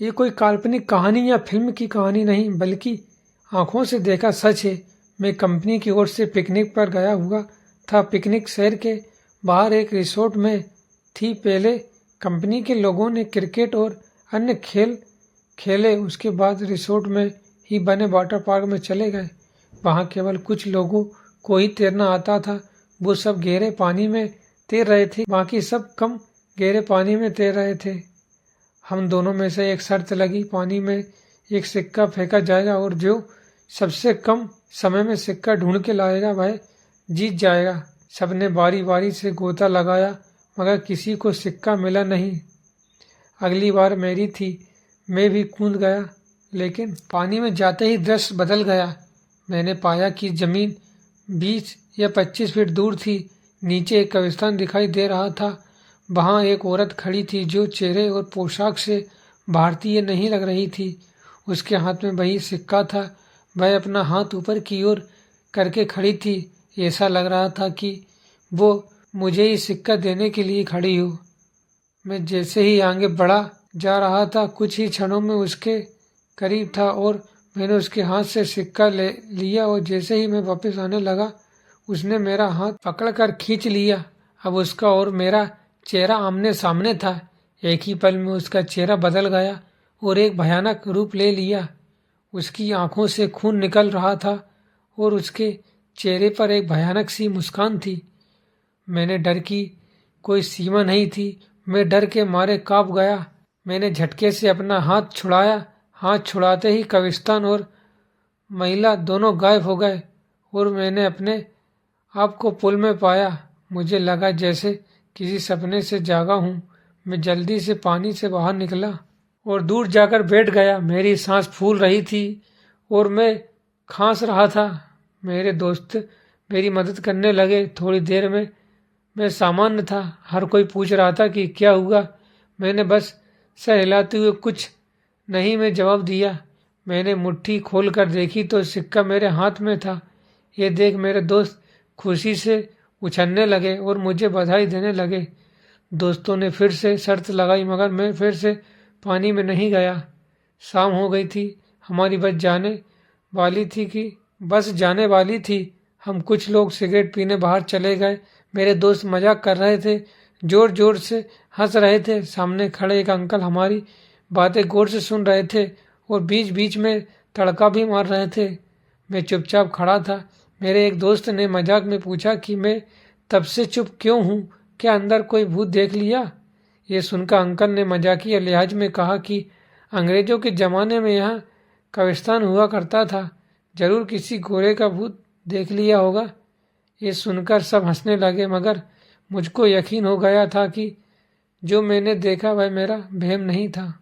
ये कोई काल्पनिक कहानी या फिल्म की कहानी नहीं, बल्कि आंखों से देखा सच है। मैं कंपनी की ओर से पिकनिक पर गया हुआ था। पिकनिक शहर के बाहर एक रिसोर्ट में थी। पहले कंपनी के लोगों ने क्रिकेट और अन्य खेल खेले। उसके बाद रिसोर्ट में ही बने वाटर पार्क में चले गए। वहाँ केवल कुछ लोगों को ही तैरना आता था। वो सब गहरे पानी में तैर रहे थे, बाकी सब कम गहरे पानी में तैर रहे थे। हम दोनों में से एक शर्त लगी, पानी में एक सिक्का फेंका जाएगा और जो सबसे कम समय में सिक्का ढूंढ के लाएगा वह जीत जाएगा। सबने बारी बारी से गोता लगाया, मगर किसी को सिक्का मिला नहीं। अगली बार मेरी थी। मैं भी कूद गया, लेकिन पानी में जाते ही दृश्य बदल गया। मैंने पाया कि जमीन 20 या 25 फीट दूर थी। नीचे एक कब्रिस्तान दिखाई दे रहा था। वहाँ एक औरत खड़ी थी जो चेहरे और पोशाक से भारतीय नहीं लग रही थी। उसके हाथ में वही सिक्का था। वह अपना हाथ ऊपर की ओर करके खड़ी थी। ऐसा लग रहा था कि वो मुझे ही सिक्का देने के लिए खड़ी हो। मैं जैसे ही आगे बढ़ा जा रहा था, कुछ ही क्षणों में उसके करीब था और मैंने उसके हाथ से सिक्का ले लिया और जैसे ही मैं वापस आने लगा, उसने मेरा हाथ पकड़कर खींच लिया। अब उसका और मेरा चेहरा आमने सामने था। एक ही पल में उसका चेहरा बदल गया और एक भयानक रूप ले लिया। उसकी आंखों से खून निकल रहा था और उसके चेहरे पर एक भयानक सी मुस्कान थी। मैंने डर की कोई सीमा नहीं थी। मैं डर के मारे कांप गया। मैंने झटके से अपना हाथ छुड़ाया। हाथ छुड़ाते ही कब्रिस्तान और महिला दोनों गायब हो गए और मैंने अपने आप को पुल में पाया। मुझे लगा जैसे किसी सपने से जागा हूँ। मैं जल्दी से पानी से बाहर निकला और दूर जाकर बैठ गया। मेरी सांस फूल रही थी और मैं खांस रहा था। मेरे दोस्त मेरी मदद करने लगे। थोड़ी देर में मैं सामान्य था। हर कोई पूछ रहा था कि क्या हुआ। मैंने बस सर हिलाते हुए कुछ नहीं में जवाब दिया। मैंने मुट्ठी खोलकर देखी तो सिक्का मेरे हाथ में था। ये देख मेरे दोस्त खुशी से उछलने लगे और मुझे बधाई देने लगे। दोस्तों ने फिर से शर्त लगाई, मगर मैं फिर से पानी में नहीं गया। शाम हो गई थी। हमारी बस जाने वाली थी। हम कुछ लोग सिगरेट पीने बाहर चले गए। मेरे दोस्त मजाक कर रहे थे, जोर जोर से हंस रहे थे। सामने खड़े एक अंकल हमारी बातें गौर से सुन रहे थे और बीच बीच में तड़का भी मार रहे थे। मैं चुपचाप खड़ा था। मेरे एक दोस्त ने मजाक में पूछा कि मैं तब से चुप क्यों हूँ, क्या अंदर कोई भूत देख लिया। ये सुनकर अंकल ने मजाकिया लिहाज में कहा कि अंग्रेजों के ज़माने में यहाँ कब्रिस्तान हुआ करता था, जरूर किसी गोरे का भूत देख लिया होगा। ये सुनकर सब हंसने लगे, मगर मुझको यकीन हो गया था कि जो मैंने देखा वह मेरा वहम नहीं था।